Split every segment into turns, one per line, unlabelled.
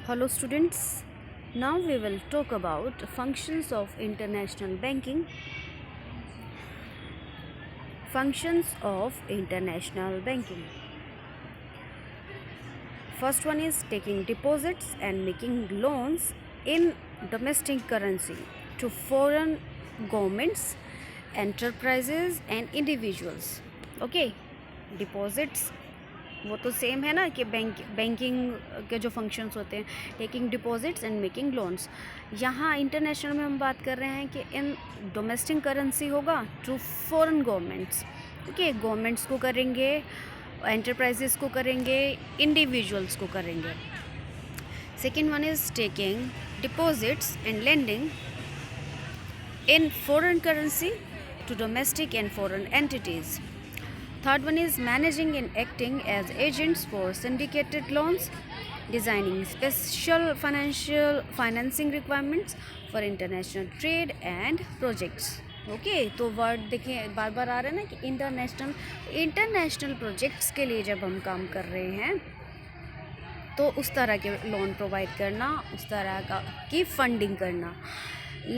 Hello students, now we will talk about functions of international banking. Functions of international banking. First one is taking deposits and making loans in domestic currency to foreign governments, enterprises and individuals. Okay, deposits वो तो same है ना कि banking के जो functions होते हैं, taking deposits and making loans. यहाँ इंटरनेशनल में हम बात कर रहे हैं कि इन डोमेस्टिक करेंसी होगा to foreign governments. Okay, governments को करेंगे, एंटरप्राइजेस को करेंगे, इंडिविजुअल्स को करेंगे. Second one is taking deposits and lending in foreign currency to domestic and foreign entities. Third one is managing and acting as agents for syndicated loans, designing special financing requirements for international trade and projects. Okay, तो word देखिए बार बार आ रहा है ना कि international projects के लिए जब हम काम कर रहे हैं तो उस तरह के लोन प्रोवाइड करना, उस तरह की फंडिंग करना.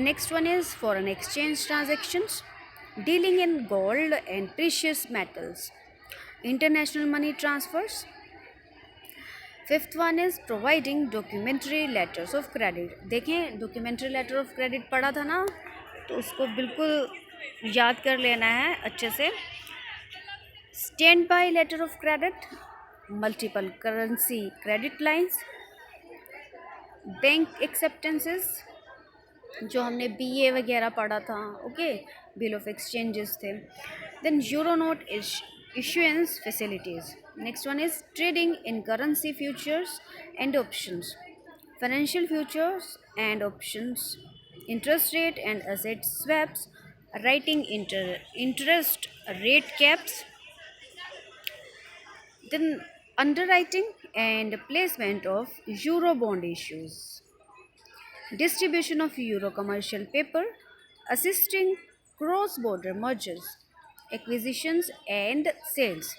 Next one is foreign exchange transactions, dealing in gold and precious metals, international money transfers. Fifth one is providing documentary letters of credit. देखें, documentary letter of credit पढ़ा था ना, तो उसको बिल्कुल याद कर लेना है अच्छे से. Standby letter of credit, multiple currency credit lines, bank acceptances जो हमने BA वगैरह पढ़ा था. ओके, बिल ऑफ एक्सचेंजेस थे. Then euro note issuance facilities. Next one is trading in currency futures and options, financial futures and options, interest rate and asset swaps, writing interest rate caps. Then underwriting and placement of euro bond issues, distribution of euro commercial paper, assisting cross-border mergers, acquisitions and sales,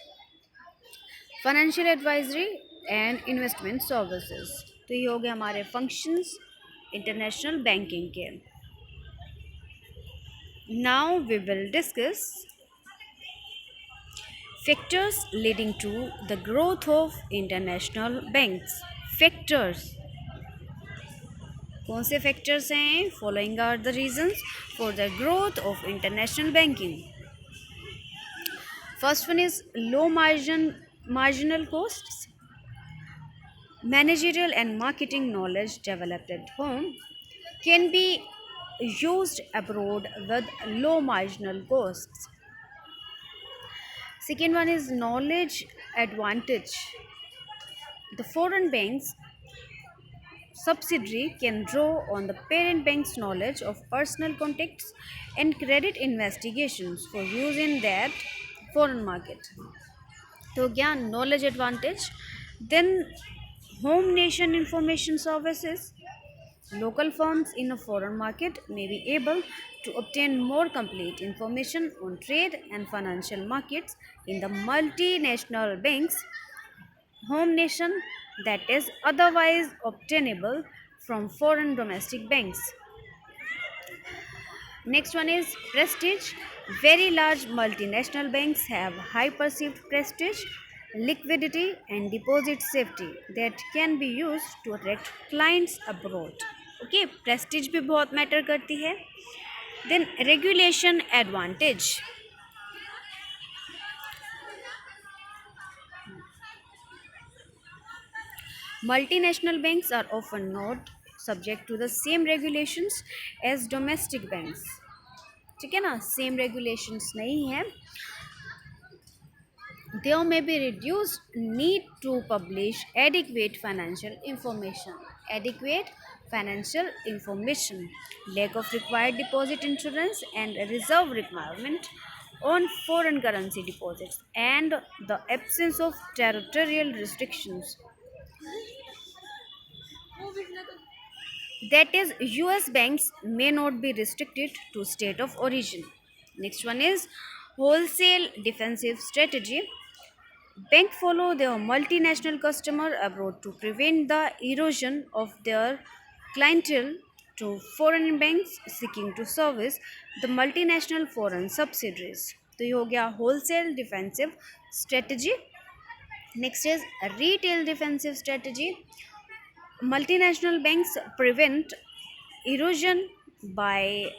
financial advisory and investment services. तो ये हो गए हमारे functions international banking के. Now we will discuss factors leading to the growth of international banks. Factors कौन से factors हैं? Following are the reasons for the growth of international banking. First one is low marginal costs, managerial and marketing knowledge developed at home can be used abroad with low marginal costs. Second one is knowledge advantage. The foreign bank's subsidiary can draw on the parent bank's knowledge of personal contacts and credit investigations for use in that foreign market. तो क्या knowledge advantage. Then home nation information services. Local firms in a foreign market may be able to obtain more complete information on trade and financial markets in the multinational banks home nation that is otherwise obtainable from foreign domestic banks. Next one is prestige. Very large multinational banks have high perceived prestige, liquidity and deposit safety that can be used to attract clients abroad. Okay, prestige भी बहुत matter करती है. Then regulation advantage. Multinational banks are often not subject to the same regulations as domestic banks. ठीक है ना, same regulations नहीं है. There may be reduced need to publish adequate financial information. Lack of required deposit insurance and reserve requirement on foreign currency deposits, and the absence of territorial restrictions. That is, US banks may not be restricted to state of origin. Next one is wholesale defensive strategy. Bank follow their multinational customer abroad to prevent the erosion of their clientele to foreign banks seeking to service the multinational foreign subsidiaries. तो ये हो गया wholesale defensive strategy. Next is a retail defensive strategy. Multinational banks prevent erosion by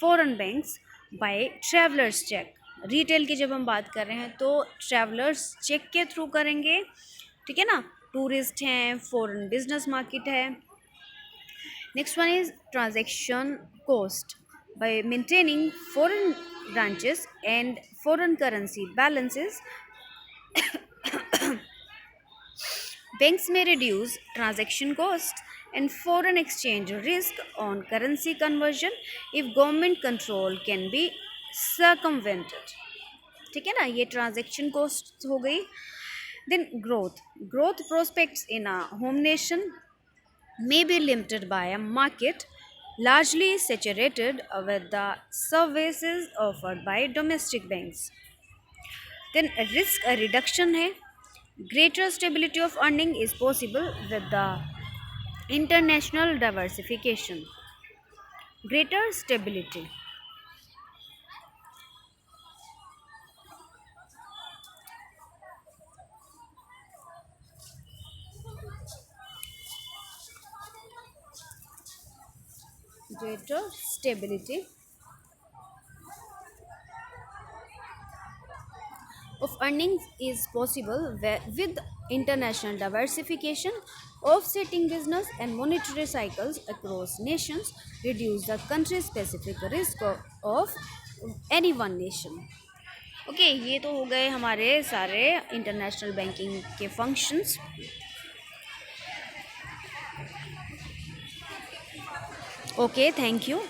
foreign banks by travelers check. Retail की जब हम बात कर रहे हैं तो ट्रैवलर्स चेक के थ्रू करेंगे, ठीक है ना, टूरिस्ट हैं, फॉरेन बिजनेस मार्केट है. Next one is transaction cost. Bye maintaining foreign branches and foreign currency balances, banks may reduce transaction costs and foreign exchange risk on currency conversion if government control can be circumvented. ठीक है ना, ये transaction cost हो गई. Then growth prospects in a home nation may be limited by a market largely saturated with the services offered by domestic banks. Then risk reduction है. Greater stability of earning is possible with the international diversification. Greater stability. Greater stability of earnings is possible with international diversification, offsetting business and monetary cycles across nations, reduce the country specific risk of any one nation. Okay, ये तो हो गए हमारे सारे international banking के functions. Okay, thank you.